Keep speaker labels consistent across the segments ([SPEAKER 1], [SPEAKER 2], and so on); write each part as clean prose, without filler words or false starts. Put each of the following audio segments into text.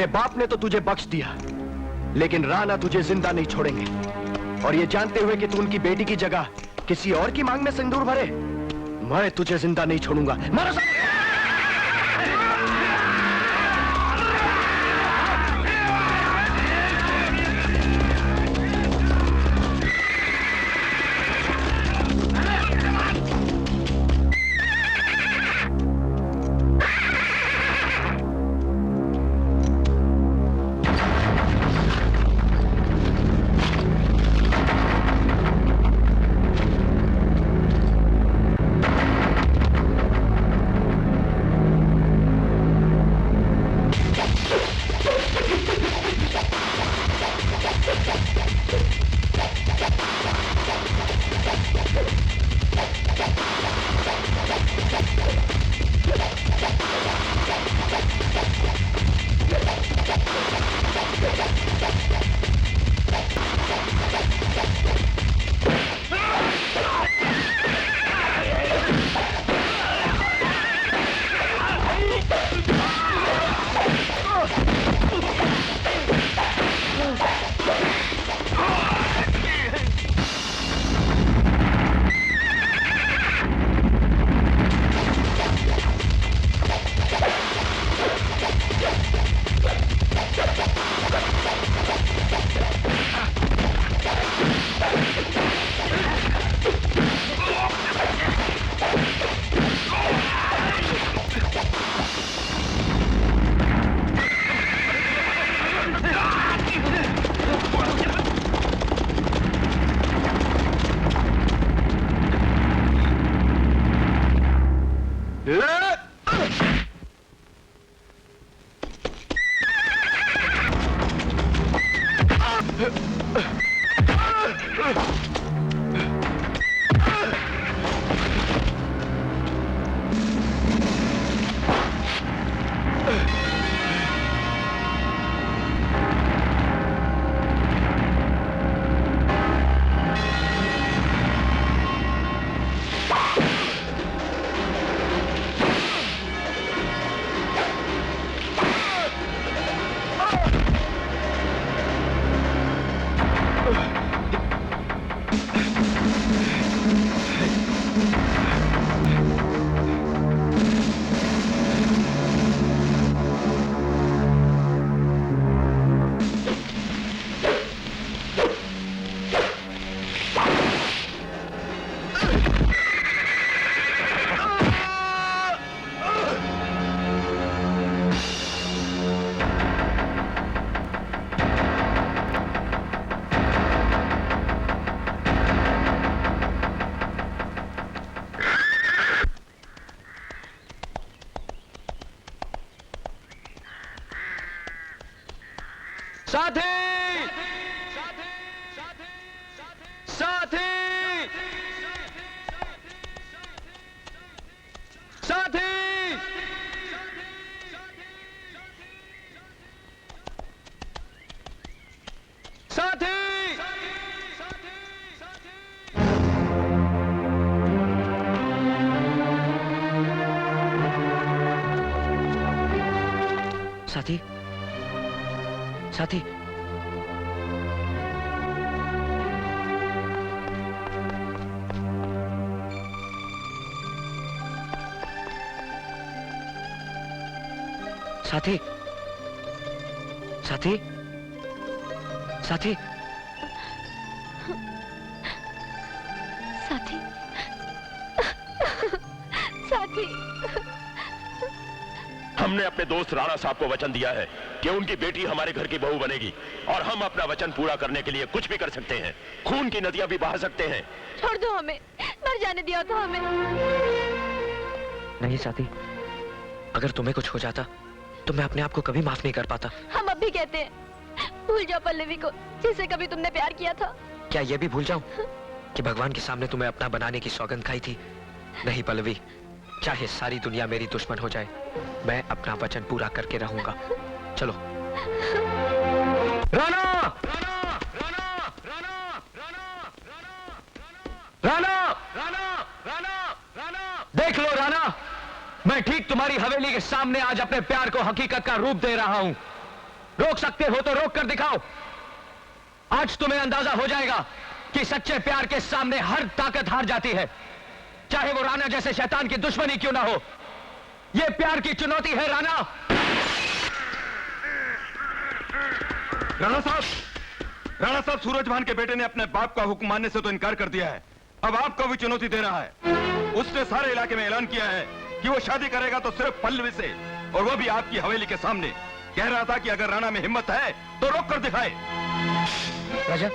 [SPEAKER 1] तेरे बाप ने तो तुझे बख्श दिया, लेकिन राणा तुझे जिंदा नहीं छोड़ेंगे। और ये जानते हुए कि तू उनकी बेटी की जगह किसी और की मांग में सिंदूर भरे, मैं तुझे जिंदा नहीं छोड़ूंगा। मारो सब। साथी! साथी! साथी! साथी! साथी, साथी, साथी, साथी, साथी,
[SPEAKER 2] साथी, साथी।
[SPEAKER 3] हमने अपने दोस्त राणा साहब को वचन दिया है कि उनकी बेटी हमारे घर की बहू बनेगी और हम अपना वचन पूरा करने के लिए कुछ भी कर सकते हैं। खून की नदियां भी बहा सकते हैं।
[SPEAKER 2] छोड़ दो हमें, मर जाने दिया तो हमें।
[SPEAKER 1] नहीं साथी, अगर तुम्हें कुछ हो जाता तो मैं अपने आप को कभी माफ नहीं कर पाता।
[SPEAKER 2] हम अब भी कहते हैं, भूल जाओ पल्लवी को जिसे कभी तुमने प्यार किया था।
[SPEAKER 1] क्या ये भी भूल जाऊं कि भगवान के सामने तुम्हें अपना बनाने की सौगंध खाई थी? नहीं पल्लवी, चाहे सारी दुनिया मेरी दुश्मन हो जाए, मैं अपना वचन पूरा करके रहूंगा। चलो। राणा! राणा! राणा! राणा! राणा! राणा! राणा! राणा! देख लो राणा, मैं ठीक तुम्हारी हवेली के सामने आज अपने प्यार को हकीकत का रूप दे रहा हूं। रोक सकते हो तो रोक कर दिखाओ। आज तुम्हें अंदाजा हो जाएगा कि सच्चे प्यार के सामने हर ताकत हार जाती है, चाहे वो राणा जैसे शैतान की दुश्मनी क्यों ना हो। यह प्यार की चुनौती है राणा।
[SPEAKER 4] राणा साहब, सूरजभान के बेटे ने अपने बाप का हुक्म मानने से तो इनकार कर दिया है, अब आपको भी चुनौती दे रहा है। उसने सारे इलाके में ऐलान किया है कि वो शादी करेगा तो सिर्फ पल्लवी से, और वो भी आपकी हवेली के सामने। कह रहा था कि अगर राणा में हिम्मत है तो रोक कर दिखाए।
[SPEAKER 1] राजा,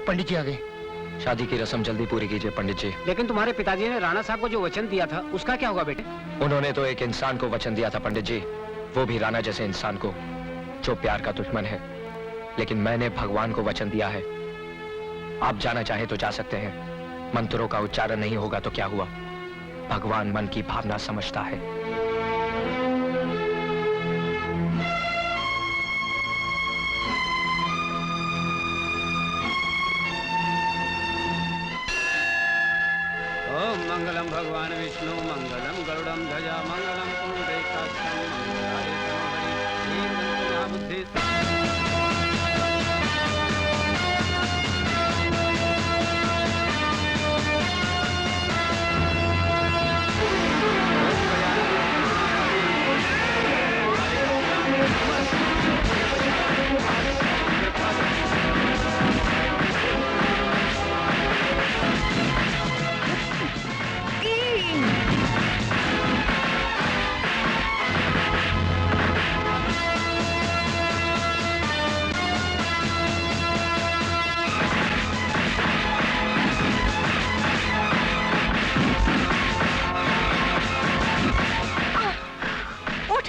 [SPEAKER 1] पंडित जी आ गए। शादी की रस्म जल्दी पूरी कीजिए पंडित जी।
[SPEAKER 5] लेकिन तुम्हारे पिताजी ने राणा साहब को जो वचन दिया था उसका क्या होगा बेटे?
[SPEAKER 1] उन्होंने तो एक इंसान को वचन दिया था पंडित जी, वो भी राणा जैसे इंसान को जो प्यार का दुश्मन है। लेकिन मैंने भगवान को वचन दिया है। आप जाना चाहे तो जा सकते हैं। मंत्रों का उच्चारण नहीं होगा तो क्या हुआ, भगवान मन की भावना समझता है।
[SPEAKER 5] ओम मंगलम भगवान विष्णु मंगलम गरुड़म ध्वजा मंगलम पुंडरीकाक्षं मंगलाय तनोहरि श्री बुद्धि।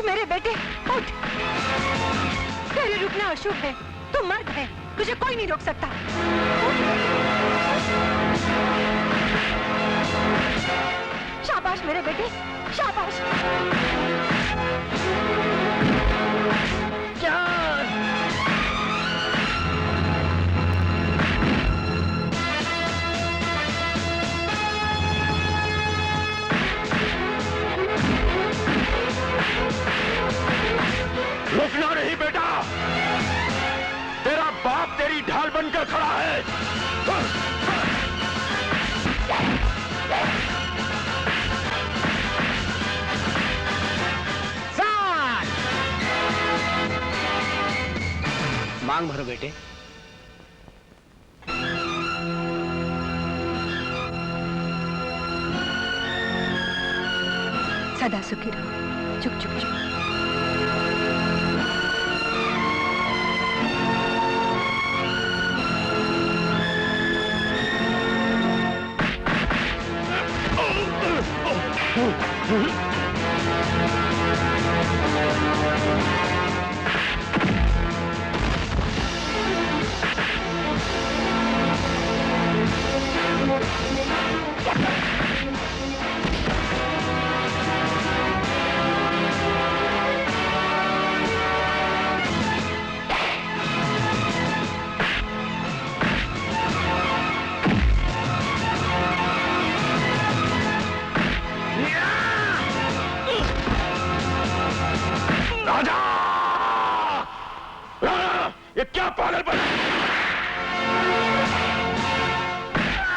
[SPEAKER 2] मेरे बेटे उठ। तेरे रुकना अशुभ है, तू मर्द है, तुझे कोई नहीं रोक सकता। शाबाश मेरे बेटे, शाबाश। क्या
[SPEAKER 3] रुकना नहीं बेटा, तेरा बाप तेरी ढाल बनकर खड़ा है।
[SPEAKER 5] मांग भरो बेटे।
[SPEAKER 2] सदा सुखी रहो। चुप चुप चुप।
[SPEAKER 3] ये क्या पागलपन है?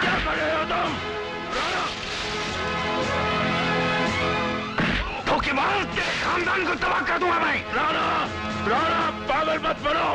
[SPEAKER 3] क्या कर रहे हो तुम? धोखेबाज, तेरे खानदान को तबाह कर दूंगा मैं। राणा, राणा पागल मत बनो।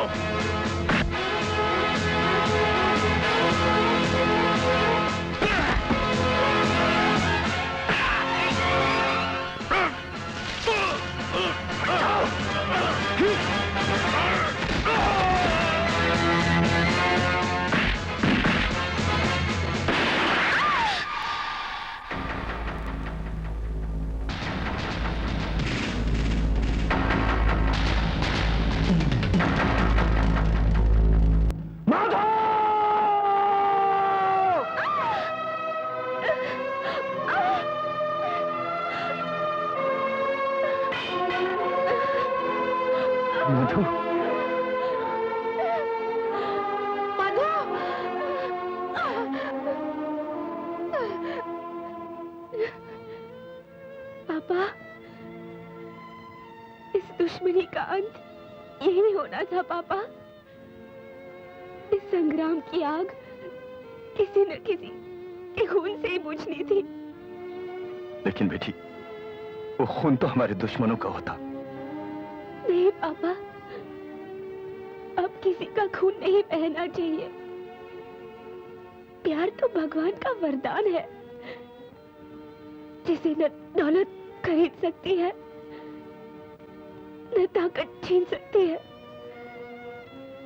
[SPEAKER 2] मधु, मधु, पापा, इस
[SPEAKER 6] दुश्मनी का अंत यही होना था पापा। इस संग्राम की आग किसी न किसी के खून से ही बुझनी थी।
[SPEAKER 1] लेकिन बेटी, वो खून तो हमारे दुश्मनों का होता।
[SPEAKER 6] नहीं पापा, अब किसी का खून नहीं बहना चाहिए। प्यार तो भगवान का वरदान है, जिसे न दौलत खरीद सकती है, न ताकत छीन सकती है,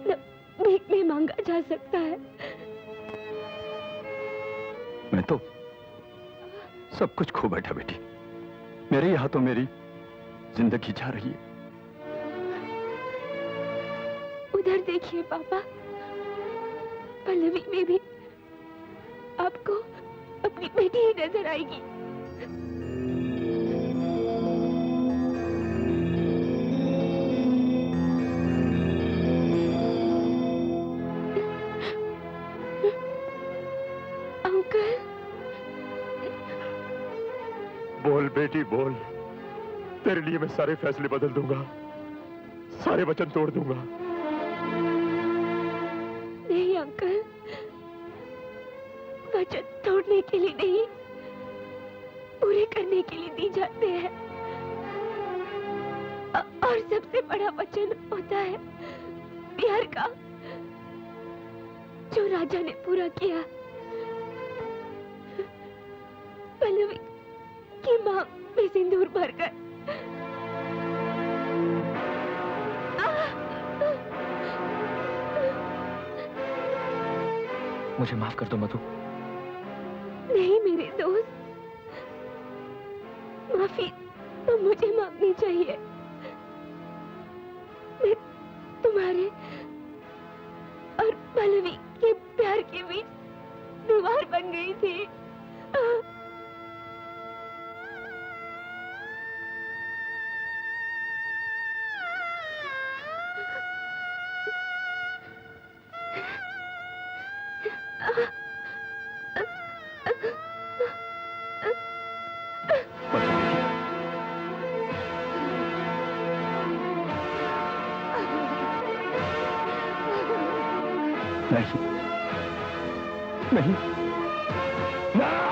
[SPEAKER 6] न भीख में मांगा जा सकता है।
[SPEAKER 1] मैं तो सब कुछ खो बैठा बेटी। मेरे यहाँ तो मेरी जिंदगी जा रही है।
[SPEAKER 6] उधर देखिए पापा, पल्लवी में भी आपको अपनी बेटी ही नजर आएगी। अंकल,
[SPEAKER 3] बोल बेटी बोल, तेरे लिए मैं सारे फैसले बदल दूंगा, सारे वचन तोड़ दूंगा।
[SPEAKER 6] नहीं अंकल, वचन तोड़ने के लिए नहीं, पूरे करने के लिए दी जाते हैं। और सबसे बड़ा वचन होता है प्यार का, जो राजा ने पूरा किया। पल्लवी की मांग में सिंदूर भरकर
[SPEAKER 1] मुझे माफ कर दो मधु।
[SPEAKER 6] नहीं मेरे दोस्त, माफी तो मुझे मांगनी चाहिए। मैं तुम्हारे और पल्लवी के प्यार के बीच दीवार बन गई थी।
[SPEAKER 1] नहीं, नहीं, नहीं।